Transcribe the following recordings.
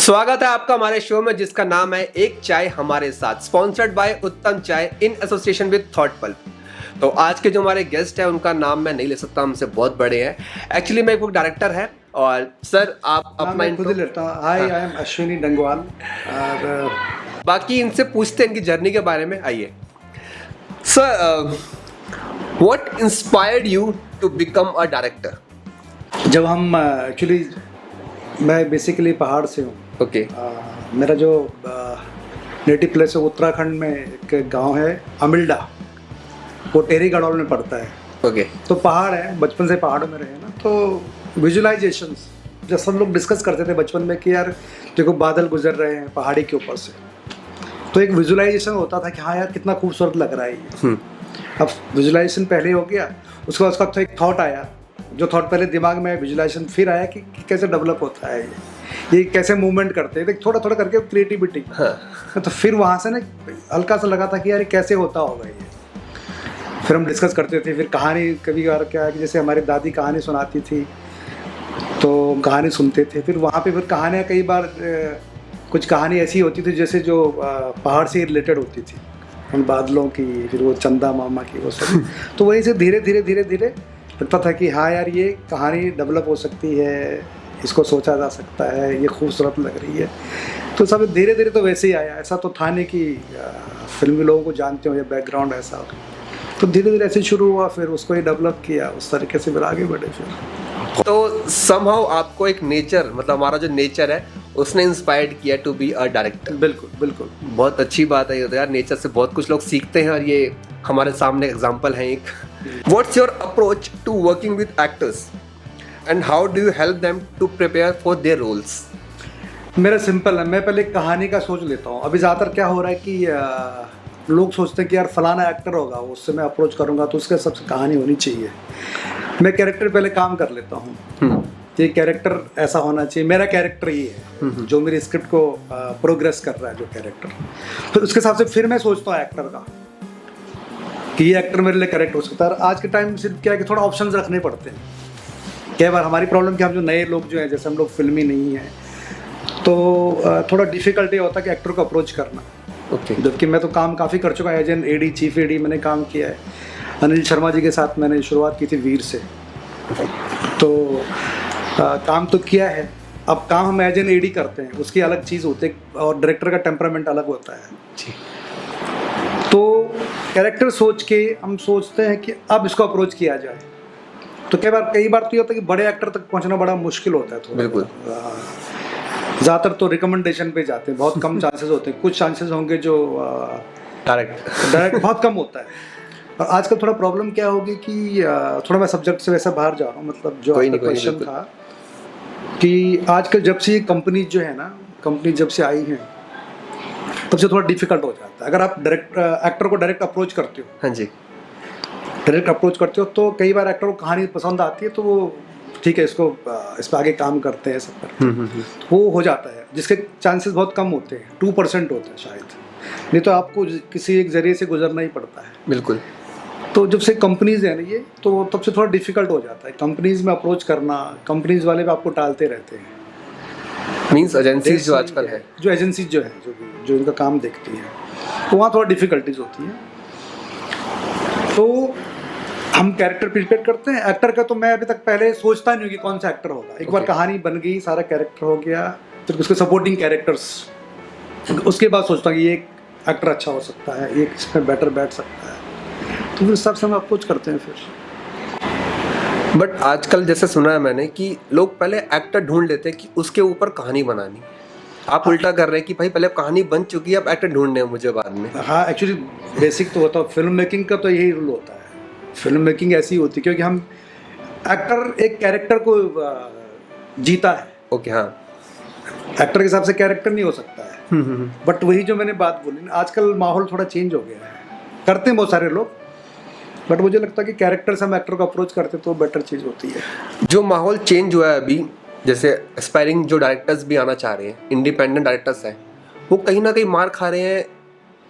स्वागत है आपका हमारे शो में जिसका नाम है एक चाय हमारे साथ, स्पॉन्सर्ड बाय उत्तम चाय in association with thought pulp. तो आज के जो हमारे गेस्ट हैं उनका नाम मैं नहीं ले सकता, हमसे बहुत बड़े हैं। एक्चुअली मैं एक बुक डायरेक्टर है। और सर आप अपना खुद ही लेता हूँ। हाय, आई एम अश्विनी डंगवाल। और बाकी इनसे पूछते हैं इनकी जर्नी के बारे में। आइए sir, what inspired you to become a director? जब हम एक्चुअली मैं बेसिकली पहाड़ से हूँ। ओके। मेरा जो नेटिव प्लेस है उत्तराखंड में एक गांव है अमिल्डा, वो टेरी गढ़वाल में पड़ता है। ओके। तो पहाड़ है, बचपन से पहाड़ों में रहे ना, तो विजुअलाइजेशंस जब सब लोग डिस्कस करते थे बचपन में कि यार देखो बादल गुजर रहे हैं पहाड़ी के ऊपर से, तो एक विजुअलाइजेशन होता था कि हाँ यार कितना खूबसूरत लग रहा है ये। अब विजुअलाइजेशन पहले हो गया, उसके बाद उसका तो एक थॉट आया, जो थॉट पहले दिमाग में विजुअलाइजेशन फिर आया कि कैसे डेवलप होता है ये कैसे मूवमेंट करते हैं, थोड़ा थोड़ा करके क्रिएटिविटी। तो फिर वहाँ से ना हल्का सा लगा था कि यार ये कैसे होता होगा ये। फिर हम डिस्कस करते थे, फिर कहानी कभी बार क्या है कि जैसे हमारी दादी कहानी सुनाती थी तो कहानी सुनते थे। फिर वहाँ पे फिर कहानियाँ कई बार कुछ कहानी ऐसी होती थी जैसे जो पहाड़ से रिलेटेड होती थी, उन बादलों की, फिर वो चंदा मामा की, वो सब। तो वहीं से धीरे धीरे धीरे धीरे लगता था कि हाँ यार ये कहानी डेवलप हो सकती है, इसको सोचा जा सकता है, ये खूबसूरत लग रही है। तो सब धीरे धीरे तो वैसे ही आया, ऐसा तो था नहीं कि फिल्मी लोगों को जानते हो या बैकग्राउंड ऐसा हो। तो धीरे धीरे ऐसे शुरू हुआ, फिर उसको ही डेवलप किया, उस तरीके से फिर आगे बढ़े। फिर तो समहाउ आपको एक नेचर, मतलब हमारा जो नेचर है उसने इंस्पायर्ड किया टू बी अ डायरेक्टर। बिल्कुल बिल्कुल, बहुत अच्छी बात है ये तो यार, नेचर से बहुत कुछ लोग सीखते हैं और ये हमारे सामने एग्जांपल है एक। What's your approach to working with actors and how do you help them to prepare for their roles? मेरा सिंपल है, मैं पहले कहानी का सोच लेता हूँ। अभी ज़्यादातर क्या हो रहा है कि लोग सोचते हैं कि यार फलाना एक्टर होगा, उससे मैं अप्रोच करूँगा तो उसके सबसे कहानी होनी चाहिए। मैं कैरेक्टर पहले काम कर लेता हूँ, ये कैरेक्टर ऐसा होना चाहिए, मेरा कैरेक्टर ये है जो मेरी स्क्रिप्ट को प्रोग्रेस कर रहा है जो कैरेक्टर। फिर उसके हिसाब से फिर मैं सोचता हूँ एक्टर का कि ये एक्टर मेरे लिए करेक्ट हो सकता है। आज के टाइम सिर्फ क्या है कि थोड़ा ऑप्शंस रखने पड़ते हैं। कई बार हमारी प्रॉब्लम कि हम जो नए लोग जो हैं, जैसे हम लोग फिल्मी नहीं हैं, तो थोड़ा डिफिकल्टी होता है कि एक्टर को अप्रोच करना। ओके। जबकि मैं तो काम काफ़ी कर चुका है, as an AD, chief AD मैंने काम किया है। अनिल शर्मा जी के साथ मैंने शुरुआत की थी वीर से, तो काम तो किया है। अब काम हम एज एन एडी करते हैं, उसकी अलग चीज़ होती है और डायरेक्टर का टेम्परामेंट अलग होता है जी। तो कैरेक्टर सोच के हम सोचते हैं कि अब इसको अप्रोच किया जाए। तो कई बार तो ये होता है कि बड़े एक्टर तक पहुंचना बड़ा मुश्किल होता है थोड़ा। बिल्कुल। ज़्यादातर तो रिकमेंडेशन पे जाते हैं, बहुत कम चांसेस होते हैं। कुछ चांसेस होंगे जो डायरेक्ट बहुत कम होता है। और आजकल थोड़ा प्रॉब्लम क्या होगी कि थोड़ा मैं सब्जेक्ट से वैसा बाहर जा रहा हूँ, मतलब जो आपका क्वेश्चन था कि आजकल जब से ये कंपनी जो है ना, कंपनी जब से आई है तब से थोड़ा डिफिकल्ट हो जाता है। अगर आप एक्टर को डायरेक्ट अप्रोच करते हो, हाँ जी, डायरेक्ट अप्रोच करते हो, तो कई बार एक्टर को कहानी पसंद आती है तो वो ठीक है, इसको इस पर आगे काम करते हैं, सब करते हैं, वो हो जाता है। जिसके चांसेस बहुत कम होते हैं, 2% होते हैं शायद, नहीं तो आपको किसी एक जरिए से गुजरना ही पड़ता है। बिल्कुल। तो जब से कंपनीज है ना ये, तो तब से थोड़ा डिफिकल्ट हो जाता है कंपनीज में अप्रोच करना। कंपनीज वाले भी आपको टालते रहते हैं, मींस एजेंसीज जो आजकल है, जो एजेंसीज जो है, जो इनका काम देखती है, तो वहाँ थोड़ा डिफिकल्टीज होती है। तो हम कैरेक्टर प्रिपेयर करते हैं। एक्टर का तो मैं अभी तक पहले सोचता नहीं हूँ कि कौन सा एक्टर होगा। एक बार कहानी बन गई, सारा कैरेक्टर हो गया, फिर उसके सपोर्टिंग कैरेक्टर्स, उसके बाद सोचता हूँ कि ये एक्टर अच्छा हो सकता है, ये इसमें बेटर बैठ सकता है, तो फिर सब से हम अप्रोच करते हैं फिर। बट आजकल जैसे सुना है मैंने कि लोग पहले एक्टर ढूंढ लेते हैं कि उसके ऊपर कहानी बनानी। आप उल्टा कर रहे हैं कि भाई पहले कहानी बन चुकी है, अब एक्टर ढूंढने हैं मुझे बाद में। हाँ, एक्चुअली बेसिक तो होता है फिल्म मेकिंग का, तो यही रूल होता है। फिल्म मेकिंग ऐसी होती है क्योंकि हम एक्टर एक कैरेक्टर को जीता है। ओके, हाँ। एक्टर के हिसाब से कैरेक्टर नहीं हो सकता है। बट वही जो मैंने बात बोली ना, आजकल माहौल थोड़ा चेंज हो गया है, करते हैं बहुत सारे लोग, बट मुझे लगता है कि कैरेक्टर से हम एक्टर को अप्रोच करते तो बेटर चीज़ होती है। जो माहौल चेंज हुआ है अभी, जैसे एस्पायरिंग जो डायरेक्टर्स भी आना चाह रहे हैं, इंडिपेंडेंट डायरेक्टर्स हैं, वो कहीं ना कहीं मार खा रहे हैं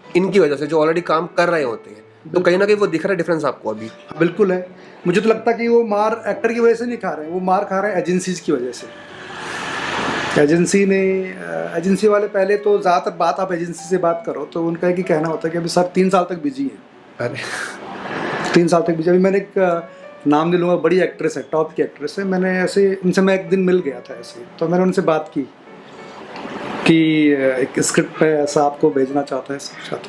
इनकी वजह से, जो ऑलरेडी काम कर रहे होते हैं। तो कहीं ना कहीं वो दिख रहा है डिफरेंस आपको अभी? बिल्कुल है। मुझे तो लगता है कि वो मार एक्टर की वजह से नहीं खा रहे हैं, वो मार खा रहे हैं एजेंसीज की वजह से। एजेंसी वाले पहले तो ज़्यादातर बात आप एजेंसी से बात करो तो उनका एक ही कहना होता है कि अभी सर 3 साल तक बिजी है। अरे 3 साल तक बिजी। अभी मैंने एक नाम नहीं लूँगा, बड़ी एक्ट्रेस है, टॉप की एक्ट्रेस है। मैंने ऐसे उनसे मैं एक दिन मिल गया था ऐसे, तो मैंने उनसे बात की कि एक स्क्रिप्ट पे ऐसा आपको भेजना चाहता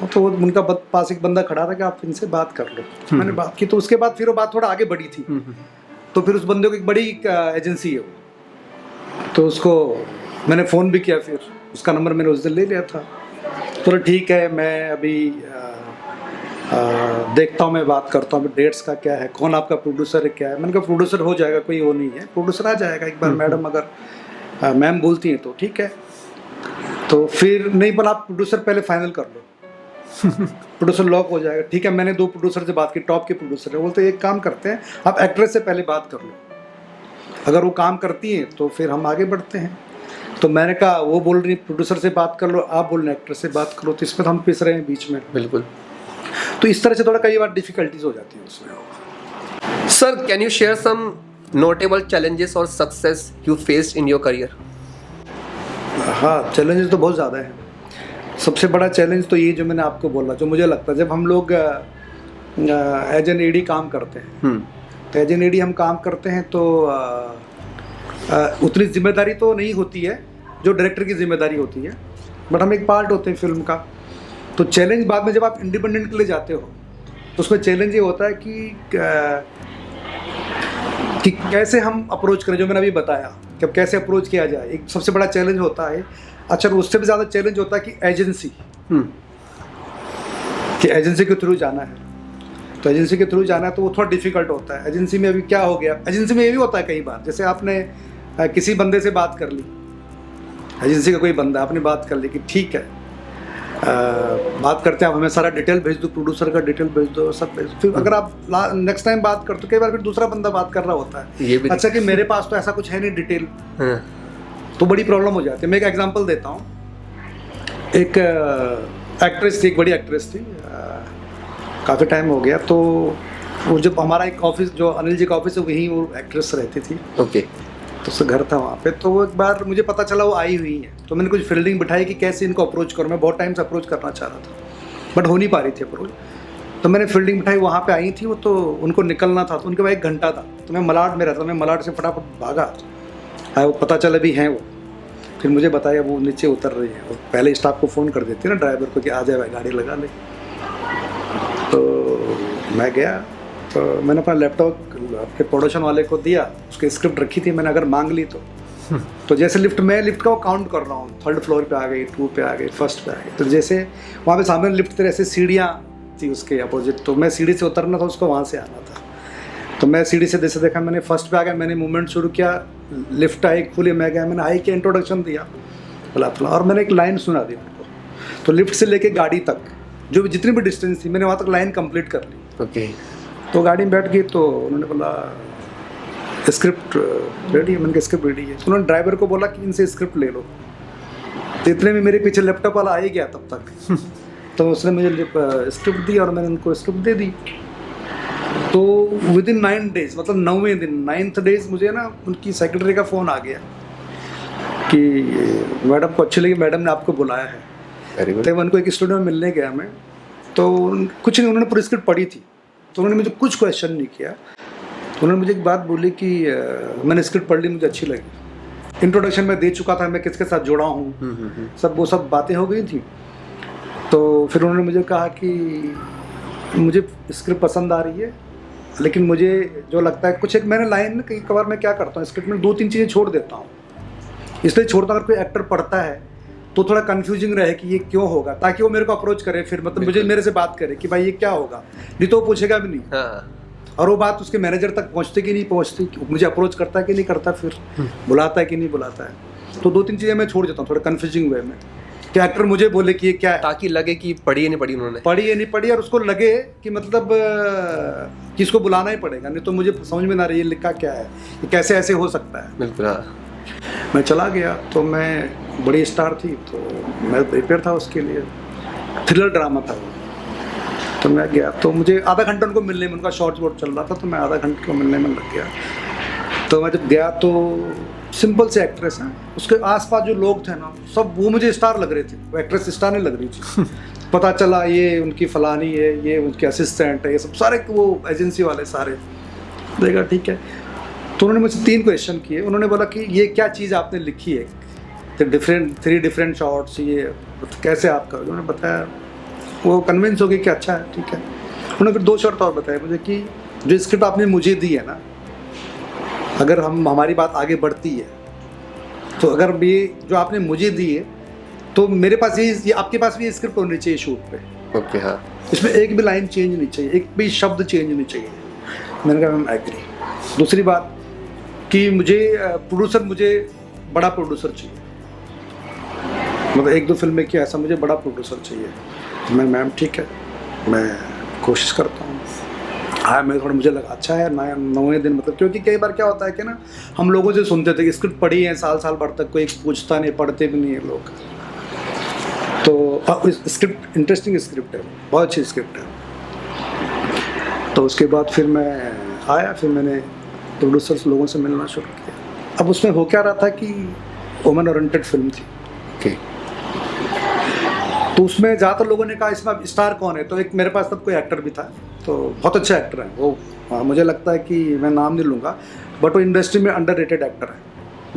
हूँ। तो उनका पास एक बंदा खड़ा था कि आप इनसे बात कर लो। मैंने बात की, तो उसके बाद फिर वो बात थोड़ा आगे बढ़ी थी। तो फिर उस बंदे को एक बड़ी एजेंसी है वो, तो उसको मैंने फ़ोन भी किया, फिर उसका नंबर मैंने उस दिन ले लिया था। तो ठीक है, मैं अभी देखता हूँ, मैं बात करता हूँ डेट्स का क्या है, कौन आपका प्रोड्यूसर है, क्या है। मैंने कहा प्रोड्यूसर हो जाएगा, कोई वो नहीं है, प्रोड्यूसर आ जाएगा एक बार, मैडम अगर मैम बोलती हैं तो ठीक है। तो फिर नहीं, पर आप प्रोड्यूसर पहले फाइनल कर लो, प्रोड्यूसर लॉक हो जाएगा। ठीक है, मैंने 2 प्रोड्यूसर से बात की, टॉप के प्रोड्यूसर है। बोलते एक काम करते हैं, आप एक्ट्रेस से पहले बात कर लो, अगर वो काम करती हैं तो फिर हम आगे बढ़ते हैं। तो मैंने कहा, वो बोल रही प्रोड्यूसर से बात कर लो, आप बोल रहे एक्ट्रेस से बात करो, तो इसमें हम पिस रहे हैं बीच में। बिल्कुल। तो इस तरह से थोड़ा कई बार डिफिकल्टीज हो जाती है उसमें। Sir, can you share some notable challenges और success you faced in your career? हाँ, चैलेंजेस तो बहुत ज़्यादा है। सबसे बड़ा चैलेंज तो ये जो मैंने आपको बोला, जो मुझे लगता है जब हम लोग एज एन एडी काम करते हैं, तो एज एन एडी हम काम करते हैं तो उतनी जिम्मेदारी तो नहीं होती है जो डायरेक्टर की जिम्मेदारी होती है, बट हम एक पार्ट होते हैं फिल्म का। तो चैलेंज बाद में जब आप इंडिपेंडेंट के लिए जाते हो तो उसमें चैलेंज ये होता है कि कैसे हम अप्रोच करें, जो मैंने अभी बताया कि अब कैसे अप्रोच किया जाए, एक सबसे बड़ा चैलेंज होता है। अच्छा, उससे भी ज़्यादा चैलेंज होता है कि एजेंसी, कि एजेंसी के थ्रू जाना है। तो एजेंसी के थ्रू जाना है तो वो थोड़ा डिफिकल्ट होता है। एजेंसी में अभी क्या हो गया, एजेंसी में ये भी होता है कई बार, जैसे आपने किसी बंदे से बात कर ली, एजेंसी का कोई बंदा, आपने बात कर ली कि ठीक है, बात करते हैं, आप हमें सारा डिटेल भेज दो, प्रोड्यूसर का डिटेल भेज दो, सब भेज दो। फिर अगर आप नेक्स्ट टाइम बात करते हो, कई बार फिर दूसरा बंदा बात कर रहा होता है, ये भी अच्छा कि मेरे पास तो ऐसा कुछ है नहीं डिटेल, तो बड़ी प्रॉब्लम हो जाती है। मैं एक एग्जांपल देता हूँ। एक एक्ट्रेस थी, एक बड़ी एक्ट्रेस थी, काफ़ी टाइम हो गया। तो वो जब हमारा एक ऑफिस, जो अनिल जी का ऑफिस है, वहीं वो एक्ट्रेस रहती थी। ओके। तो उसका घर था वहाँ पे। तो वो एक बार मुझे पता चला वो आई हुई है, तो मैंने कुछ फील्डिंग बिठाई कि कैसे इनको अप्रोच करूँ। मैं बहुत टाइम से अप्रोच करना चाह रहा था बट हो नहीं पा रही थी अप्रोच। तो मैंने फील्डिंग बिठाई, वहाँ पे आई थी वो, तो उनको निकलना था, तो उनके पास 1 घंटा था। तो मैं मलाड में रहता था, मैं मलाड से फटाफट भागा, वो पता चला भी हैं वो। फिर मुझे बताया वो नीचे उतर रही है। वो पहले स्टाफ को फ़ोन कर देती है ना, ड्राइवर को, कि आ जाए भाई, गाड़ी लगा ले। तो मैं गया, तो मैंने अपना लैपटॉप अपने प्रोडक्शन वाले को दिया, उसकी स्क्रिप्ट रखी थी मैंने, अगर मांग ली तो जैसे लिफ्ट का वो काउंट कर रहा हूँ, 3rd फ्लोर पे आ गई, 2 पे आ गई, 1st पे आ गई। तो जैसे वहाँ पे सामने लिफ्ट थे, ऐसे सीढ़ियाँ थी उसके अपोजिट, तो मैं सीढ़ी से उतरना था, उसको वहाँ से आना था। तो मैं सीढ़ी से जैसे देखा, मैंने 1st पे आ गया, मैंने मूवमेंट शुरू किया, लिफ्ट आई, खुली, मैं गया, मैंने आई के इंट्रोडक्शन दिया बोला, और मैंने एक लाइन सुना दी उनको। तो लिफ्ट से लेके गाड़ी तक जो भी जितनी भी डिस्टेंस थी, मैंने वहाँ तक लाइन कंप्लीट कर ली। ओके। तो गाड़ी में बैठ गई, तो उन्होंने बोला स्क्रिप्ट रेडी है। मैंने कहा स्क्रिप्ट रेडी है। तो उन्होंने ड्राइवर को बोला कि इनसे स्क्रिप्ट ले लो। तो इतने में मेरे पीछे लैपटॉप वाला आ ही गया तब तक। तो उसने मुझे स्क्रिप्ट दी और मैंने उनको स्क्रिप्ट दे दी। तो विदिन 9 डेज, मतलब 9वें दिन, 9th डेज, मुझे ना उनकी सेक्रेटरी का फ़ोन आ गया कि मैडम को अच्छी लगी, मैडम ने आपको बुलाया है। तो उनको एक स्टूडियो में मिलने गया मैं, तो कुछ नहीं, उन्होंने पूरी स्क्रिप्ट पढ़ी थी, तो उन्होंने मुझे कुछ क्वेश्चन नहीं किया। तो उन्होंने मुझे एक बात बोली कि मैंने स्क्रिप्ट पढ़ ली, मुझे अच्छी लगी, इंट्रोडक्शन में दे चुका था, मैं किसके साथ जुड़ा हूँ, वो सब बातें हो गई थी। तो फिर उन्होंने मुझे कहा कि मुझे स्क्रिप्ट पसंद आ रही है, लेकिन मुझे जो लगता है कुछ, एक मैंने लाइन, कई बार मैं क्या करता हूँ स्क्रिप्ट में 2-3 चीज़ें छोड़ देता हूँ, इसलिए छोड़ता, अगर कोई एक्टर पढ़ता है तो थोड़ा कंफ्यूजिंग रहे कि ये क्यों होगा, ताकि वो मेरे को अप्रोच करे, फिर मतलब मुझे मेरे से बात करे कि भाई ये क्या होगा, नहीं तो वो पूछेगा भी नहीं। हाँ। और वो बात उसके मैनेजर तक पहुंचती कि नहीं पहुंचती, मुझे अप्रोच करता है कि नहीं करता, फिर बुलाता है कि नहीं बुलाता है। तो 2-3 चीज़ें मैं छोड़ देता हूँ थोड़ा कंफ्यूजिंग वे में, कि एक्टर मुझे बोले कि ये क्या है, ताकि लगे कि पढ़ी है नहीं पढ़ी उन्होंने, पढ़ी है नहीं पढ़ी, और उसको लगे कि मतलब कि इसको बुलाना ही पड़ेगा, नहीं तो मुझे समझ में ना रही है लिखा क्या है, ये कैसे ऐसे हो सकता है। बिल्कुल। हाँ। मैं चला गया, तो मैं बड़ी स्टार थी, तो मैं प्रिपेयर था उसके लिए, थ्रिलर ड्रामा था वो। तो मैं गया, तो मुझे आधा घंटा उनको मिलने में, उनका शॉर्ट चल रहा था, तो मैं आधा घंटे को मिलने में लग गया। तो मैं जब गया तो सिंपल से एक्ट्रेस है, उसके आसपास जो लोग थे ना सब वो मुझे स्टार लग रहे थे, वो एक्ट्रेस स्टार नहीं लग रही थी। पता चला ये उनकी फलानी है, ये उनके असिस्टेंट है, ये सब सारे वो एजेंसी वाले सारे। देखा ठीक है, तो उन्होंने मुझसे 3 क्वेश्चन किए। उन्होंने बोला कि ये क्या चीज़ आपने लिखी है, तो 3 डिफरेंट शॉट्स, ये कैसे आप करोगे। उन्होंने बताया, वो कन्विंस हो गई कि अच्छा है ठीक है। उन्होंने फिर 2 शर्त और बताया मुझे कि जो स्क्रिप्ट आपने मुझे दी है ना, अगर हमारी बात आगे बढ़ती है तो अगर ये जो आपने मुझे दी है तो मेरे पास ये आपके पास भी स्क्रिप्ट होनी चाहिए शूट पे। ओके हाँ, इसमें एक भी लाइन चेंज नहीं चाहिए, एक भी शब्द चेंज नहीं चाहिए। मैंने कहा मैम एग्री। दूसरी बात कि मुझे प्रोड्यूसर, मुझे बड़ा प्रोड्यूसर चाहिए, मतलब 1-2 फिल्में किया ऐसा, मुझे बड़ा प्रोड्यूसर चाहिए। तो मैं मैम ठीक है, मैं कोशिश करता हूँ। हाँ, मैं थोड़ा, मुझे लगा अच्छा है ना 9वें दिन, मतलब क्योंकि कई बार क्या होता है कि ना हम लोगों से सुनते थे कि स्क्रिप्ट पढ़ी है साल भर तक, कोई पूछता नहीं, पढ़ते भी नहीं है लोग। तो स्क्रिप्ट इंटरेस्टिंग स्क्रिप्ट है, बहुत अच्छी स्क्रिप्ट है। तो उसके बाद फिर मैं आया, फिर मैंने प्रोड्यूसर्स लोगों से मिलना शुरू किया। अब उसमें हो क्या रहा था कि वुमेन ओरिएंटेड फिल्म थी। ओके। तो उसमें ज़्यादातर लोगों ने कहा इसमें अब स्टार कौन है, तो एक मेरे पास तब कोई एक्टर भी था, तो बहुत अच्छा एक्टर है वो। मुझे लगता है कि मैं नाम नहीं लूँगा, बट वो इंडस्ट्री में अंडररेटेड एक्टर है,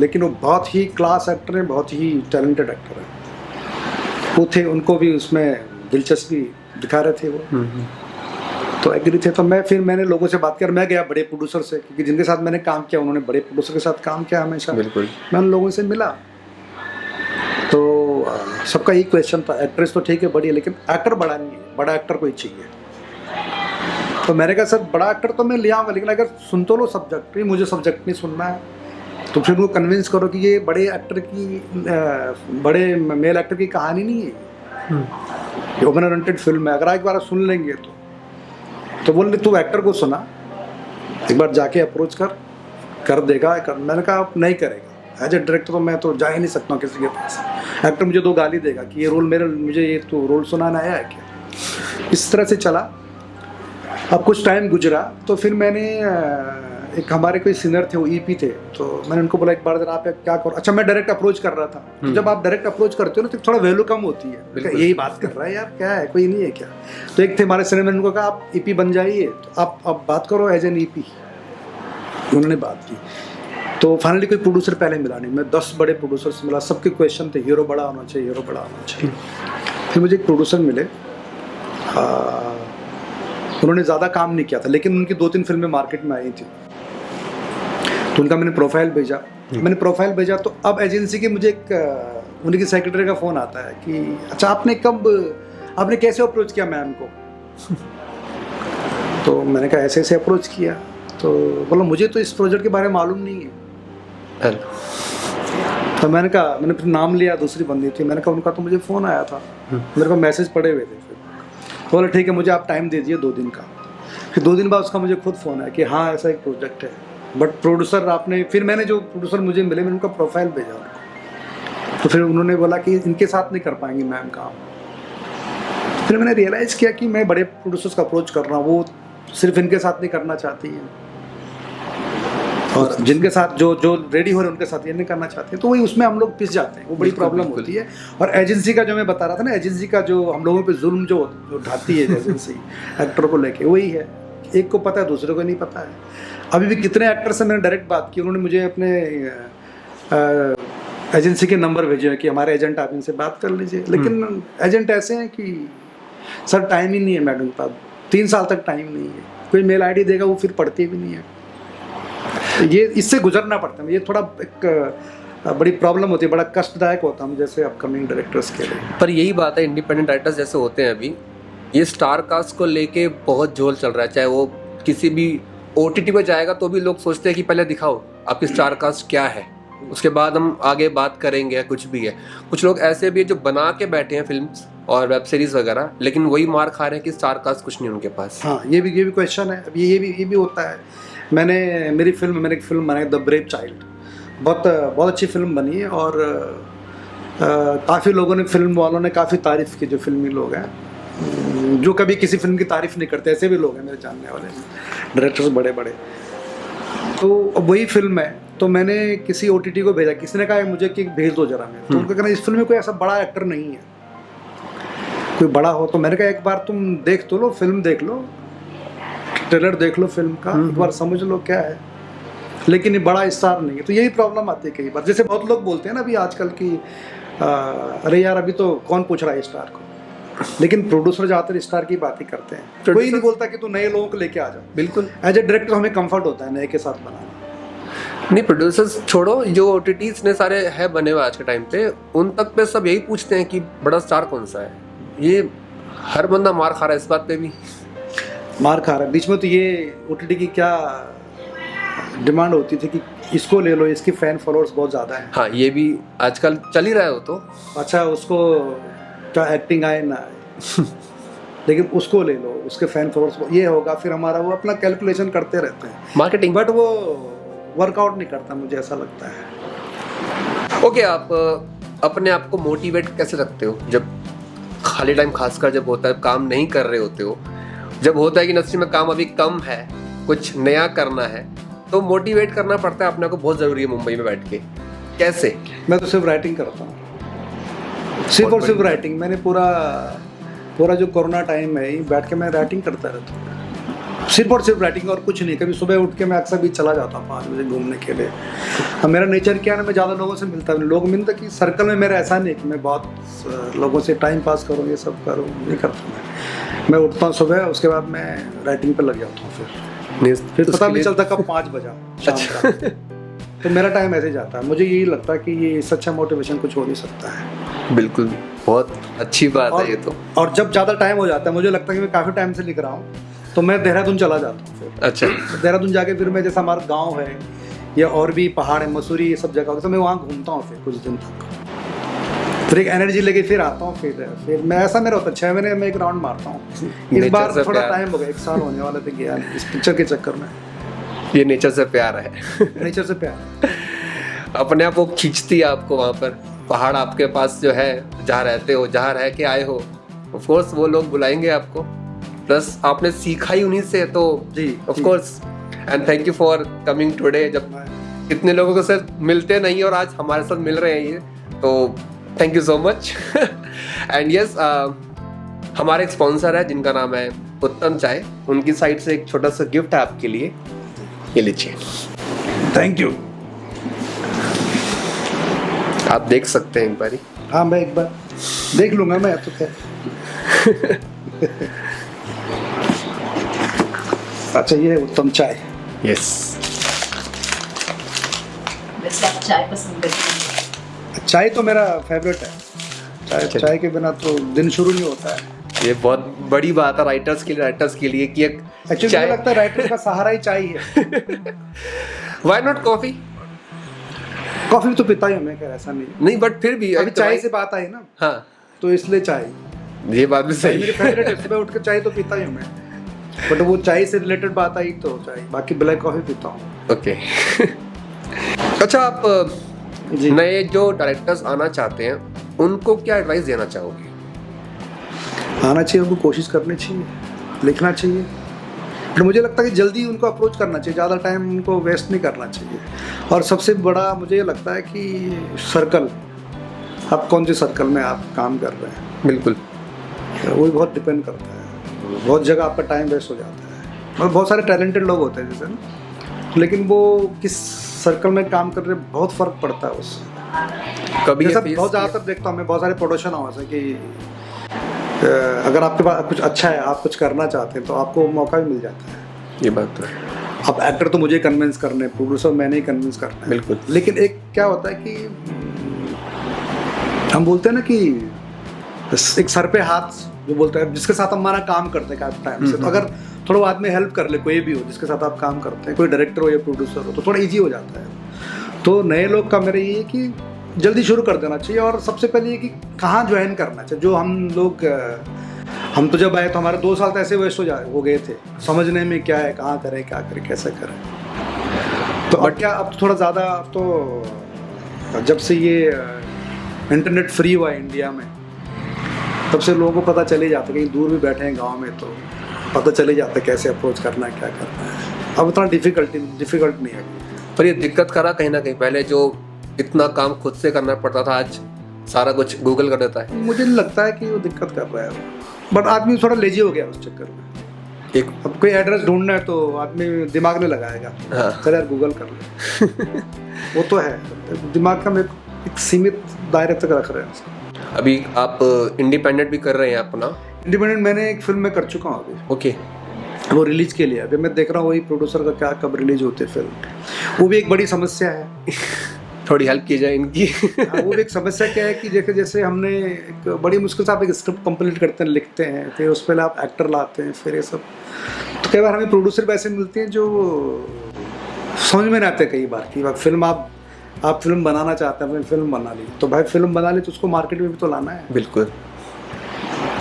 लेकिन वो बहुत ही क्लास एक्टर है, बहुत ही टैलेंटेड एक्टर है। वो थे, उनको भी उसमें दिलचस्पी दिखा रहे थे वो, तो एग्री थे। तो मैंने लोगों से बात कर, मैं गया बड़े प्रोड्यूसर से, क्योंकि जिनके साथ मैंने काम किया उन्होंने बड़े प्रोड्यूसर के साथ काम किया हमेशा। बिल्कुल। मैं उन लोगों से मिला, तो सबका यही क्वेश्चन था, एक्ट्रेस तो ठीक है बड़ी है, लेकिन एक्टर बड़ा नहीं है, बड़ा एक्टर कोई चाहिए। तो मैंने कहा सर बड़ा एक्टर तो मैं ले आऊँगा, लेकिन अगर सुन तो लो सब्जेक्ट, मुझे सब्जेक्ट नहीं सुनना है। तो फिर उनको कन्विंस करो कि ये बड़े एक्टर की, बड़े मेल एक्टर की कहानी नहीं है, ये वुमेन ओरिएंटेड फिल्म है, अगर एक बार सुन लेंगे तो बोले तू एक्टर को सुना, एक बार जाके अप्रोच कर देगा। मैंने कहा आप नहीं करेगा, एज ए डायरेक्टर तो मैं तो जा ही नहीं सकता हूँ किसी के पास। एक्टर मुझे 2 गाली देगा कि ये रोल मुझे ये तो रोल सुनाना आया है क्या। इस तरह से चला। अब कुछ टाइम गुजरा तो फिर मैंने एक हमारे कोई सीनियर थे, वो ईपी थे, तो मैंने उनको बोला एक बार जरा आप क्या करो। अच्छा, मैं डायरेक्ट अप्रोच कर रहा था, तो जब आप डायरेक्ट अप्रोच करते हो ना तो थोड़ा वैल्यू कम होती है, यही बात कर रहा है यार, क्या है, कोई नहीं है क्या। तो एक थे हमारे सीनियर, मैंने उनको कहा आप ईपी बन जाइए, तो आप बात करो एज एन ईपी। उन्होंने बात की, तो फाइनली कोई प्रोड्यूसर पहले मिला नहीं। मैं 10 बड़े प्रोड्यूसर से मिला, सबके क्वेश्चन थे हीरो बड़ा होना चाहिए, हीरो बड़ा होना चाहिए। फिर मुझे एक प्रोड्यूसर मिले, उन्होंने ज़्यादा काम नहीं किया था, लेकिन उनकी 2-3 फिल्में मार्केट में आई थी, तो उनका मैंने प्रोफाइल भेजा। तो अब एजेंसी के मुझे एक उनकी सेक्रेटरी का फ़ोन आता है कि अच्छा आपने कैसे अप्रोच किया मैम को। तो मैंने कहा ऐसे अप्रोच किया। तो बोला मुझे तो इस प्रोजेक्ट के बारे में मालूम नहीं है। तो मैंने फिर नाम लिया, दूसरी बंदी थी, मैंने कहा उनका तो मुझे फ़ोन आया था, मेरे को मैसेज पड़े हुए थे। तो बोला ठीक है, मुझे आप टाइम दे दीजिए 2 दिन का। फिर 2 दिन बाद उसका मुझे खुद फ़ोन आया कि हाँ ऐसा एक प्रोजेक्ट है, बट प्रोड्यूसर आपने, फिर मैंने जो प्रोड्यूसर मुझे मिले मैंने उनका प्रोफाइल भेजा उनको, तो फिर उन्होंने बोला कि इनके साथ नहीं कर पाएंगे मैम काम। फिर मैंने रियलाइज़ किया कि मैं बड़े प्रोड्यूसर्स का अप्रोच कर रहा हूँ, वो सिर्फ इनके साथ नहीं करना चाहती हैं, और जिनके साथ जो रेडी हो रहे हैं उनके साथ ये नहीं करना चाहते, तो वही उसमें हम लोग पिस जाते हैं, वो बड़ी प्रॉब्लम होती है। और एजेंसी का जो मैं बता रहा था ना, एजेंसी का जो हम लोगों पे जुल्म जो ढाती है एजेंसी एक्टर को लेके, वही है, एक को पता है दूसरे को नहीं पता है। अभी भी कितने एक्टर से मैंने डायरेक्ट बात की, उन्होंने मुझे अपने एजेंसी के नंबर भेजे हैं कि हमारे एजेंट आप इनसे बात कर लीजिए, लेकिन एजेंट ऐसे हैं कि सर टाइम ही नहीं है मैडम के पास, 3 साल तक टाइम नहीं है, कोई मेल आईडी देगा वो फिर पढ़ती भी नहीं है। ये इससे गुजरना पड़ता है, ये थोड़ा एक बड़ी प्रॉब्लम होती है, बड़ा कष्टदायक होता है हम जैसे अपकमिंग डायरेक्टर्स के लिए। पर यही बात है, इंडिपेंडेंट राइटर्स जैसे होते हैं अभी, ये स्टार कास्ट को लेके बहुत झोल चल रहा है। चाहे वो किसी भी OTT पे जाएगा तो भी लोग सोचते हैं कि पहले दिखाओ आपकी स्टार कास्ट क्या है, उसके बाद हम आगे बात करेंगे, कुछ भी है। कुछ लोग ऐसे भी है जो बना के बैठे हैं फिल्म्स और वेब सीरीज वगैरह, लेकिन वही मार खा रहे हैं कि स्टार कास्ट कुछ नहीं उनके पास। हाँ, ये भी क्वेश्चन है। अब ये भी होता है। मैंने एक फिल्म बनाई द ब्रेव चाइल्ड, बहुत अच्छी फिल्म बनी है, और काफ़ी लोगों ने, फिल्म वालों ने काफ़ी तारीफ़ की, जो फिल्मी लोग हैं, जो कभी किसी फिल्म की तारीफ़ नहीं करते, ऐसे भी लोग हैं मेरे जानने वाले डायरेक्टर्स बड़े बड़े। तो वही फिल्म है तो मैंने किसी OTT को भेजा, किसी ने कहा मुझे कि भेज दो जरा मैं, तो उनका कहना इस फिल्म में कोई ऐसा बड़ा एक्टर नहीं है, कोई बड़ा हो। तो मैंने कहा एक बार तुम देख तो लो, फिल्म देख लो, ट्रेलर देख लो फिल्म का, एक बार समझ लो क्या है, लेकिन ये बड़ा स्टार नहीं है। तो यही प्रॉब्लम आती है कई बार, जैसे बहुत लोग बोलते हैं ना अभी आजकल की अरे यार अभी तो कौन पूछ रहा है स्टार को, लेकिन प्रोड्यूसर ज़्यादातर स्टार की बात ही करते हैं। कोई नहीं बोलता कि तू नए लोगों को लेके आ जाओ। बिल्कुल, एज ए डायरेक्टर हमें कंफर्ट होता है नए के साथ बनाना। नहीं प्रोड्यूसर्स छोड़ो, जो OTTs ने सारे है बने हुए आज के टाइम पे, उन तक पे सब यही पूछते हैं कि बड़ा स्टार कौन सा है। ये हर बंदा मार खा रहा है इस बात पे भी, मार खा रहा है। बीच में तो ये OTT की क्या डिमांड होती थी कि इसको ले लो, इसकी फैन फॉलोअर्स बहुत ज़्यादा है। हाँ ये भी आजकल चल ही रहा है वो तो। अच्छा उसको क्या एक्टिंग आए ना आए लेकिन उसको ले लो, उसके फैन फॉलोअर्स ये होगा, फिर हमारा वो अपना कैलकुलेशन करते रहते हैं मार्केटिंग, बट वो वर्कआउट नहीं करता, मुझे ऐसा लगता है। ओके, आप अपने आप को मोटिवेट कैसे रखते हो जब खाली टाइम, खासकर जब होता है काम नहीं कर रहे होते हो, जब होता है कि इंडस्ट्री में काम अभी कम है, कुछ नया करना है, तो मोटिवेट करना पड़ता है अपने को, बहुत ज़रूरी है मुंबई में बैठ के, कैसे? मैं तो सिर्फ राइटिंग करता हूँ, सिर्फ और सिर्फ राइटिंग। मैंने पूरा जो कोरोना टाइम है बैठ के मैं राइटिंग करता रहता हूँ, सिर्फ और सिर्फ राइटिंग और कुछ नहीं। कभी सुबह उठ के मैं अक्सर भी चला जाता हूँ 5 बजे घूमने के लिए। अब मेरा नेचर क्या है ना, मैं ज़्यादा लोगों से मिलता नहीं, लोग मिलता कि सर्कल में मेरा ऐसा नहीं कि मैं बहुत लोगों से टाइम पास करूँ, ये सब करूँ, नहीं करता मैं उठता हूँ सुबह, उसके बाद मैं राइटिंग पर लग जाता हूँ, फिर पता नहीं चलता कब 5 बजा शाम का। तो मेरा टाइम ऐसे जाता है। मुझे यही लगता है कि ये इससे अच्छा मोटिवेशन कुछ हो नहीं सकता है। बिल्कुल, बहुत अच्छी बात है ये तो। और जब ज़्यादा टाइम हो जाता है, मुझे लगता है कि मैं काफ़ी टाइम से लिख रहा हूँ, तो मैं देहरादून चला जाता हूँ फिर। अच्छा, देहरादून जाके फिर मैं, जैसा हमारा गांव है या और भी पहाड़ है, मसूरी, ये सब जगह, तो मैं वहाँ घूमता हूँ फिर कुछ दिन तक, फिर एक एनर्जी लेके फिर आता हूँ। फिर मैं, ऐसा मेरा होता है 6 महीने में एक राउंड मारता हूँ। इस बार थोड़ा टाइम हो गया, 1 साल होने वाला था गया इस पिक्चर के चक्कर में। ये नेचर से प्यार है। नेचर से प्यार अपने आप वो खींचती है आपको वहाँ पर, पहाड़ आपके पास जो है, जहाँ रहते हो, जहाँ रह के आए हो, ऑफ कोर्स वो लोग बुलाएंगे आपको, प्लस आपने सीखा ही उन्हीं से, तो जी of course. And thank you for coming today, जब इतने लोगों को से मिलते नहीं और आज हमारे साथ मिल रहे हैं ये, तो thank you so much. And yes, हमारे एक स्पॉन्सर है जिनका नाम है उत्तम चाय, उनकी साइड से एक छोटा सा गिफ्ट है आपके लिए, ये लीजिए। Thank you. आप देख सकते हैं एक बारी। हाँ मैं एक बार देख लूंगा, मैं तो खैर। अच्छा ये है उत्तम चाय। यस, वैसे आप चाय पसंद करते हैं? चाय तो मेरा फेवरेट है। चाय के बिना तो दिन शुरू नहीं होता है। ये बहुत बड़ी बात है राइटर्स के लिए कि एक एक्चुअली मुझे लगता है राइटर का सहारा ही चाय है। Why not coffee? कॉफी तो पीता ही हूँ मैं, ऐसा नहीं, बट फिर भी अभी चाय से बात आई ना, हाँ, तो इसलिए चाय, ये बात भी सही मेरी फेवरेट है। सुबह उठ के चाय तो पीता ही हूँ मैं, बट वो चाय से रिलेटेड बात आई तो चाय, बाकी ब्लैक कॉफी पीता हूँ। ओके। अच्छा, आप जी। नए जो डायरेक्टर्स आना चाहते हैं उनको क्या एडवाइस देना चाहोगे? आना चाहिए, उनको कोशिश करनी चाहिए, लिखना चाहिए, बट मुझे लगता है कि जल्दी उनको अप्रोच करना चाहिए, ज़्यादा टाइम उनको वेस्ट नहीं करना चाहिए। और सबसे बड़ा मुझे ये लगता है कि सर्कल, आप कौन से सर्कल में आप काम कर रहे हैं, बिल्कुल, वो भी बहुत डिपेंड करता है। बहुत जगह आपका टाइम वेस्ट हो जाता है, और बहुत सारे टैलेंटेड लोग होते हैं जैसे ना, लेकिन वो किस सर्कल में काम कर रहे हैं बहुत फ़र्क पड़ता है उससे। कभी जैसा बहुत ज़्यादातर देखता हूँ मैं, बहुत सारे प्रोडक्शन हाउस है कि अगर आपके पास कुछ अच्छा है, आप कुछ करना चाहते हैं, तो आपको मौका भी मिल जाता है। ये बात तो है। अब एक्टर तो मुझे कन्विंस करने, प्रोड्यूसर मैंने ही कन्विंस करना है, बिल्कुल। लेकिन एक क्या होता है कि हम बोलते हैं ना कि एक सर पे हाथ जो बोलते हैं, जिसके साथ हम हमारा काम करते हैं काफी टाइम से, तो अगर थोड़ा आदमी हेल्प कर ले, कोई भी हो जिसके साथ आप काम करते हैं, कोई डायरेक्टर हो या प्रोड्यूसर हो, तो थोड़ा ईजी हो जाता है। तो नए लोग का मेरा ये है कि जल्दी शुरू कर देना चाहिए, और सबसे पहले ये कि कहाँ ज्वाइन करना चाहिए। जो हम तो जब आए तो हमारे 2 साल तो ऐसे वेस्ट हो गए थे समझने में क्या है, कहाँ करें, क्या करें, कैसे करें। तो अब क्या, अब तो थोड़ा ज़्यादा, अब तो जब से ये इंटरनेट फ्री हुआ है इंडिया में, तब से लोगों को पता चले जाता है, कहीं दूर भी बैठे हैं गाँव में तो पता चले जाता है कैसे अप्रोच करना है, क्या करना है। अब उतना डिफ़िकल्ट नहीं है। पर ये दिक्कत करा कहीं ना कहीं, पहले जो इतना काम खुद से करना पड़ता था आज सारा कुछ गूगल कर देता है। मुझे नहीं लगता है कि वो दिक्कत कर रहा है, बट आदमी थोड़ा लेजी हो गया उस चक्कर में। एक अब कोई एड्रेस ढूंढना है तो आदमी दिमाग में लगाएगा, हाँ। चल यार गूगल कर ले। वो तो है, दिमाग का एक सीमित दायरे तक रख रहे हैं। अभी आप इंडिपेंडेंट भी कर रहे हैं अपना? इंडिपेंडेंट मैंने एक फिल्म में कर चुका हूँ अभी, ओके। वो रिलीज के लिए अभी मैं देख रहा हूँ वही प्रोड्यूसर का क्या कब रिलीज होती है फिल्म, वो भी एक बड़ी समस्या है। थोड़ी हेल्प की जाए इनकी। हाँ, वो भी एक समस्या क्या है कि जैसे हमने एक बड़ी मुश्किल से आप एक स्क्रिप्ट कंप्लीट करते हैं, लिखते हैं, फिर उस पर आप एक्टर लाते हैं, फिर ये सब, तो कई बार हमें प्रोड्यूसर भी ऐसे मिलते हैं जो समझ में नहीं आते कई बार कि फिल्म आप फिल्म बनाना चाहते हैं, अपनी फिल्म बना ली, तो भाई फिल्म बना ली तो उसको मार्केट में भी तो लाना है। बिल्कुल।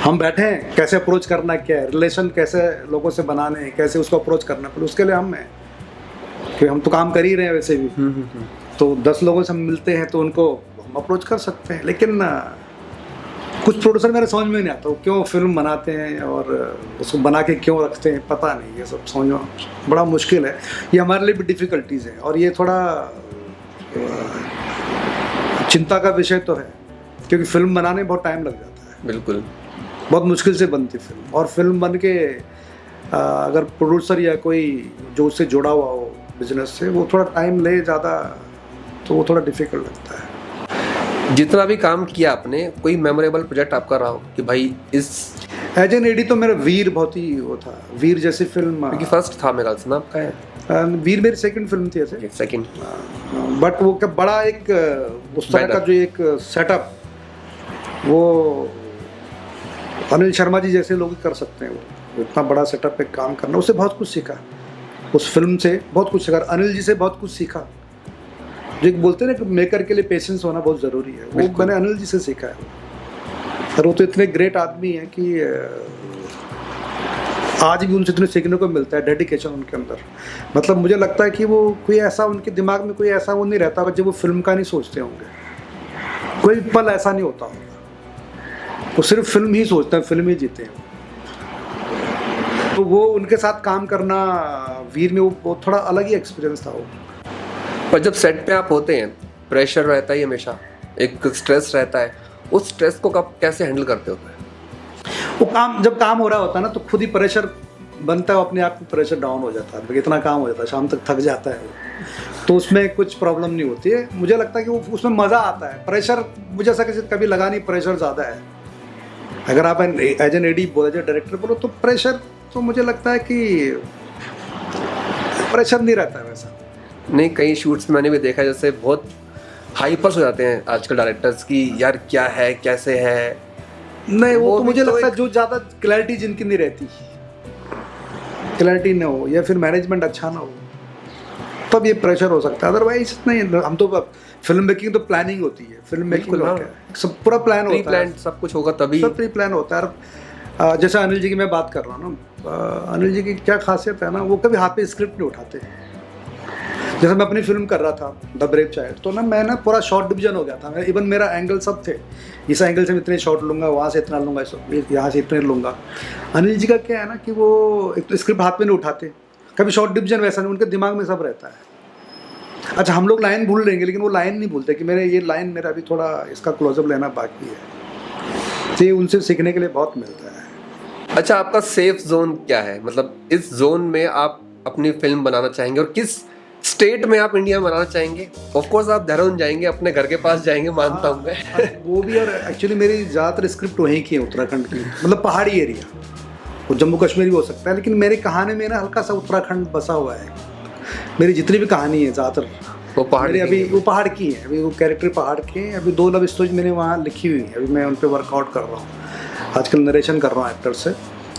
हम बैठे हैं कैसे अप्रोच करना, क्या है रिलेशन, कैसे लोगों से बनाने हैं, कैसे उसको अप्रोच करना, फिर उसके लिए हम हैं कि हम तो काम कर ही रहे हैं वैसे भी। तो 10 लोगों से हम मिलते हैं तो उनको हम अप्रोच कर सकते हैं, लेकिन कुछ प्रोड्यूसर मेरे समझ में नहीं आता वो क्यों फिल्म बनाते हैं और उसको बना के क्यों रखते हैं, पता नहीं, ये सब समझना बड़ा मुश्किल है। ये हमारे लिए भी डिफ़िकल्टीज़ है और ये थोड़ा चिंता का विषय तो है, क्योंकि फिल्म बनाने में बहुत टाइम लग जाता है। बिल्कुल। बहुत मुश्किल से बनती फिल्म, और फिल्म बन के अगर प्रोड्यूसर या कोई जो उससे जुड़ा हुआ हो बिजनेस से, वो थोड़ा टाइम ले ज़्यादा, तो वो थोड़ा डिफिकल्ट लगता है। जितना भी काम किया आपने, कोई मेमोरेबल प्रोजेक्ट आपका रहा हो कि भाई इस एज एन एडी तो मेरा वीर बहुत ही वो था, वीर जैसी फिल्म, क्योंकि फर्स्ट था मेरा ना आपका है। वीर मेरी सेकंड फिल्म थी ऐसे, सेकंड, बट वो क्या बड़ा एक उस तरह का जो एक सेटअप, वो अनिल शर्मा जी जैसे लोग कर सकते हैं। वो इतना बड़ा सेटअप पे काम करना, उससे बहुत कुछ सीखा, उस फिल्म से बहुत कुछ सीखा, अनिल जी से बहुत कुछ सीखा। जो एक बोलते हैं ना कि मेकर के लिए पेशेंस होना बहुत ज़रूरी है, वो मैंने अनिल जी से सीखा है। और वो तो इतने ग्रेट आदमी हैं कि आज भी उनसे इतने सीखने को मिलता है, डेडिकेशन उनके अंदर। मतलब मुझे लगता है कि वो कोई ऐसा, उनके दिमाग में कोई ऐसा वो नहीं रहता जब वो फिल्म का नहीं सोचते होंगे, कोई पल ऐसा नहीं होता होगा, वो सिर्फ फिल्म ही सोचते हैं, फिल्म ही जीते हैं। तो वो उनके साथ काम करना वीर में वो थोड़ा अलग ही एक्सपीरियंस था वो। पर जब सेट पे आप होते हैं, प्रेशर रहता है हमेशा, एक स्ट्रेस रहता है, उस स्ट्रेस को कब कैसे हैंडल करते हो? वो काम जब काम हो रहा होता है ना, तो खुद ही प्रेशर बनता है, अपने आप में प्रेशर डाउन हो जाता है, इतना काम हो जाता है, शाम तक थक जाता है वो, तो उसमें कुछ प्रॉब्लम नहीं होती है। मुझे लगता है कि वो उसमें मज़ा आता है। प्रेशर मुझे ऐसा किसी कभी लगा नहीं प्रेशर ज़्यादा है। अगर आप एज एन एडी बोलो, डायरेक्टर बोलो, तो प्रेशर तो मुझे लगता है कि प्रेशर नहीं रहता है वैसा। नहीं, कई शूट्स मैंने भी देखा जैसे बहुत हाइपर्स हो जाते हैं आजकल डायरेक्टर्स की, यार क्या है, कैसे है। नहीं, वो तो भी मुझे तो लगता है जो ज़्यादा क्लैरिटी जिनकी नहीं रहती, क्लैरिटी ना हो या फिर मैनेजमेंट अच्छा ना हो, तब ये प्रेशर हो सकता है। अदरवाइज नहीं, हम तो फिल्म मेकिंग तो प्लानिंग होती है, फिल्म मेकिंग हाँ। सब पूरा प्लान होता है, प्लान सब कुछ होगा तभी, सब प्री प्लान होता है। जैसे अनिल जी की मैं बात कर रहा हूँ ना, अनिल जी की क्या खासियत है ना, वो कभी हाथ पे स्क्रिप्ट नहीं उठाते। जैसे मैं अपनी फिल्म कर रहा था द ब्रेव चाइल्ड, तो ना मैं ना पूरा शॉर्ट डिवीजन हो गया था, इवन मेरा एंगल सब थे, इस एंगल से मैं इतने शॉट लूँगा, वहाँ से इतना लूँगा, यहाँ से इतने लूँगा। अनिल जी का क्या है ना कि वो एक तो स्क्रिप्ट हाथ में नहीं उठाते, कभी शॉर्ट डिवीजन वैसा नहीं, उनके दिमाग में सब रहता है। अच्छा, हम लोग लाइन भूल लेंगे, लेकिन वो लाइन नहीं भूलते कि मेरे ये लाइन मेरा अभी थोड़ा इसका क्लोजअप लेना बाकी है। तो ये उनसे सीखने के लिए बहुत मिलता है। अच्छा, आपका सेफ जोन क्या है? मतलब इस जोन में आप अपनी फिल्म बनाना चाहेंगे और किस स्टेट में आप इंडिया में बनाना चाहेंगे? ऑफ कोर्स आप देहरादून जाएंगे, अपने घर के पास जाएंगे, मानता हूँ मैं। वो भी, और एक्चुअली मेरी ज़्यादातर स्क्रिप्ट वहीं की है, उत्तराखंड की, मतलब पहाड़ी एरिया, वो जम्मू कश्मीर भी हो सकता है, लेकिन मेरी कहानी में ना हल्का सा उत्तराखंड बसा हुआ है। मेरी जितनी भी कहानी है ज़्यादातर वो पहाड़ मेरी अभी वो पहाड़ की है, अभी वो कैरेक्टर पहाड़ के हैं। अभी 2 लव स्टोरीज मैंने वहाँ लिखी हुई है, अभी मैं उन पर वर्कआउट कर रहा हूँ, आजकल नरेशन कर रहा हूँ एक्टर से।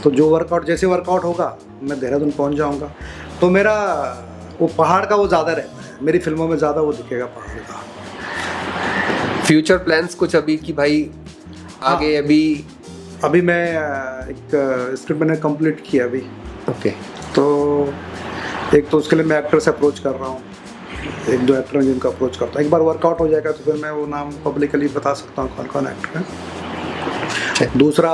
तो जो वर्कआउट जैसे वर्कआउट होगा मैं देहरादून पहुँच जाऊँगा, तो मेरा वो पहाड़ का वो ज़्यादा रहता है, मेरी फिल्मों में ज़्यादा वो दिखेगा पहाड़ का। फ्यूचर प्लान्स कुछ अभी कि भाई आगे? अभी मैं एक स्क्रिप्ट मैंने कंप्लीट किया अभी। ओके। तो एक तो उसके लिए मैं एक्टर से अप्रोच कर रहा हूँ, 1-2 एक्टर हैं जिनका अप्रोच करता हूँ। एक बार वर्कआउट हो जाएगा तो फिर मैं वो नाम पब्लिकली बता सकता हूँ कौन कौन एक्टर है। दूसरा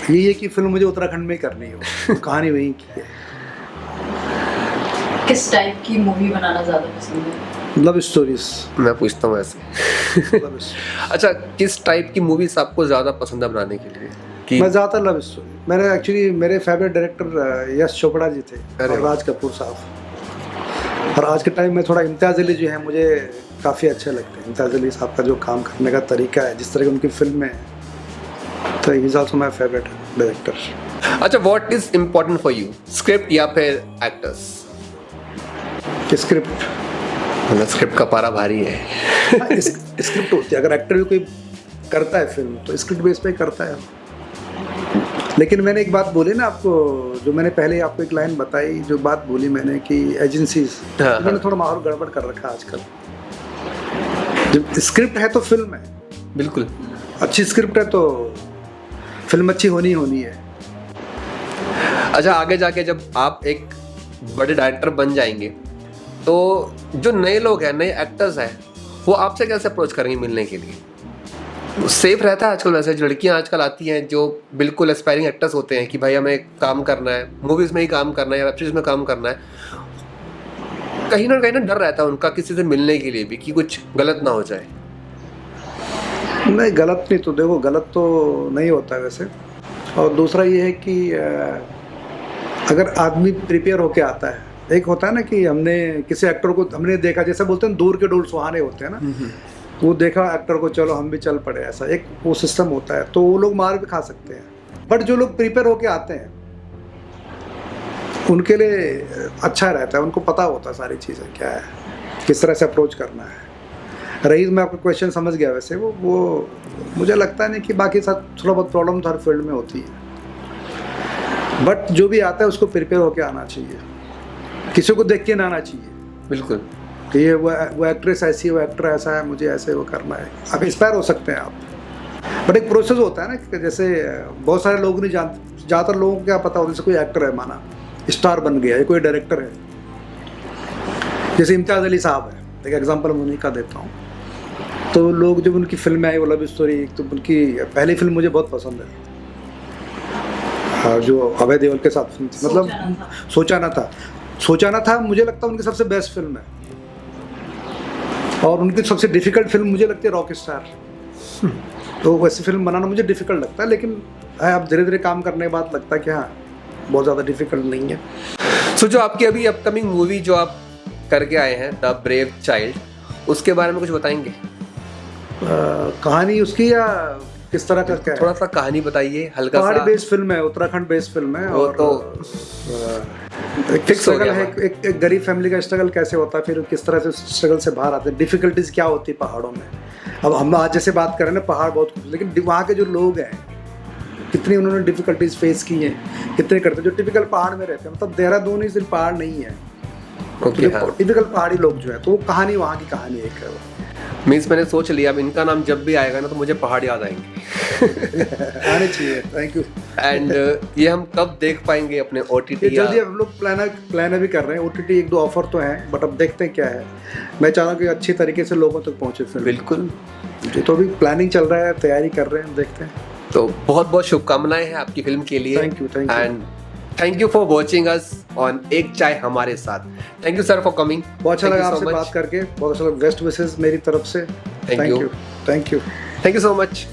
ये है कि फिल्म मुझे उत्तराखंड में ही करनी हो, कहानी वहीं की है। किस टाइप की मूवी बनाना ज़्यादा पसंद है? Love stories. मैं पूछता हूँ ऐसे। अच्छा, किस टाइप की मूवीज आपको ज़्यादा पसंद है बनाने के लिए? कि मैं ज़्यादा लव स्टोरी। मैंने एक्चुअली मेरे फेवरेट डायरेक्टर यश चोपड़ा जी थे अरे और राज कपूर साहब। और आज के टाइम में थोड़ा इम्तियाज़ अली जो है मुझे काफ़ी अच्छे लगते हैं। इम्तियाज़ अली साहब का जो काम करने का तरीका है, जिस तरह की उनकी फिल्में हैं, तो he is also my favourite director. अच्छा, what is important for you, script या फिर एक्टर्स? स्क्रिप्ट। मतलब स्क्रिप्ट का पारा भारी है। स्क्रिप्ट होती है, अगर एक्टर भी कोई करता है फिल्म तो स्क्रिप्ट बेस पे करता है। लेकिन मैंने एक बात बोली ना आपको, जो मैंने पहले आपको एक लाइन बताई, जो बात बोली मैंने कि एजेंसीज, हाँ, मैंने थोड़ा माहौल गड़बड़ कर रखा है आजकल। जब स्क्रिप्ट है तो फिल्म है, बिल्कुल। अच्छी स्क्रिप्ट है तो फिल्म अच्छी होनी होनी है। अच्छा, आगे जाके जब आप एक बड़े डायरेक्टर बन जाएंगे तो जो नए लोग हैं, नए एक्टर्स हैं, वो आपसे कैसे अप्रोच करेंगे मिलने के लिए? सेफ रहता है आजकल? वैसे लड़कियां आजकल आती हैं जो बिल्कुल एस्पायरिंग एक्टर्स होते हैं कि भाई हमें काम करना है, मूवीज़ में ही काम करना है या वेब सीरीज में काम करना है, कहीं ना डर रहता है उनका किसी से मिलने के लिए भी कि कुछ गलत ना हो जाए। नहीं, गलत नहीं, तो देखो गलत तो नहीं होता है वैसे। और दूसरा ये है कि अगर आदमी प्रिपेयर होके आता है, एक होता है ना कि हमने किसी एक्टर को हमने देखा, जैसे बोलते हैं दूर के डोल सुहाने होते हैं ना, वो देखा एक्टर को, चलो हम भी चल पड़े, ऐसा एक वो सिस्टम होता है, तो वो लोग मार भी खा सकते हैं। बट जो लोग प्रिपेयर होके आते हैं उनके लिए अच्छा रहता है, उनको पता होता है सारी चीज़ें क्या है, किस तरह से अप्रोच करना है। रईस, मैं आपका क्वेश्चन समझ गया वैसे, वो मुझे लगता नहीं कि बाकी साथ थोड़ा बहुत प्रॉब्लम तो हर फील्ड में होती है, बट जो भी आता है उसको प्रिपेयर होके आना चाहिए, किसी को देख के ना आना चाहिए। बिल्कुल कि ये वो एक्ट्रेस ऐसी है, वो एक्टर ऐसा है, मुझे ऐसे वो करना है। आप इंस्पायर हो सकते हैं आप, बट एक प्रोसेस होता है ना कि जैसे बहुत सारे लोग नहीं जानते, ज़्यादातर लोगों को क्या पता होता है, जैसे कोई एक्टर है, माना स्टार बन गया, या कोई डायरेक्टर है, जैसे इम्तियाज़ अली साहब है, एक एग्जांपल मैं उन्हीं का देता हूँ। तो लोग जब उनकी फिल्म आई वो लव स्टोरी, तो उनकी पहली फिल्म मुझे बहुत पसंद है, जो अभय देओल के साथ फिल्म थी, मतलब सोचा ना था, मुझे लगता है उनकी सबसे बेस्ट फिल्म है। और उनकी सबसे डिफ़िकल्ट फिल्म मुझे लगती है रॉक स्टार। तो वैसी फिल्म बनाना मुझे डिफ़िकल्ट लगता है, लेकिन अब धीरे धीरे काम करने के बाद लगता है कि हाँ, बहुत ज़्यादा डिफ़िकल्ट नहीं है। सो जो आपकी अभी अपकमिंग मूवी जो आप करके आए हैं, द ब्रेव चाइल्ड, उसके बारे में कुछ बताएंगे? कहानी उसकी या किस तरह का क्या है? थोड़ा सा कहानी बताइए, हल्का पहाड़ी सा। बेस्ड फिल्म है, उत्तराखंड बेस्ड फिल्म है। वो और तो एक फिक्स हो स्ट्रगल गया है, एक गरीब फैमिली का स्ट्रगल कैसे होता है, फिर किस तरह से स्ट्रगल से बाहर आते हैं, डिफिकल्टीज क्या होती है पहाड़ों में। अब हम आज जैसे बात करें ना, पहाड़ बहुत खूबसूरत, लेकिन वहाँ के जो लोग हैं कितनी उन्होंने डिफिकल्टीज फेस की हैं, कितने करते हैं जो टिपिकल पहाड़ में रहते हैं। मतलब देहरादून ही सिर्फ पहाड़ नहीं है, टिपिकल पहाड़ी लोग जो है, तो वो कहानी वहाँ की कहानी एक है। मीन्स मैंने सोच लिया अब इनका नाम जब भी आएगा ना तो मुझे पहाड़ याद आएंगे। आने चाहिए। Thank you. एंड ये हम कब देख पाएंगे अपने OTT? जल्दी हम लोग प्लान भी कर रहे हैं, OTT एक दो ऑफर तो हैं, बट अब देखते हैं क्या है। मैं चाह रहा हूँ कि अच्छी तरीके से लोगों तक पहुँचे फिल्म। बिल्कुल, तो अभी प्लानिंग चल रहा है, तैयारी कर रहे हैं, देखते हैं। तो बहुत बहुत शुभकामनाएं हैं आपकी फिल्म के लिए। Thank you. And thank you for watching us on एक चाय हमारे साथ। Thank you sir for coming. बहुत अच्छा लगा आपसे बात करके, बहुत अच्छा लगा। बेस्ट विशेस मेरी तरफ से। Thank you thank you so much.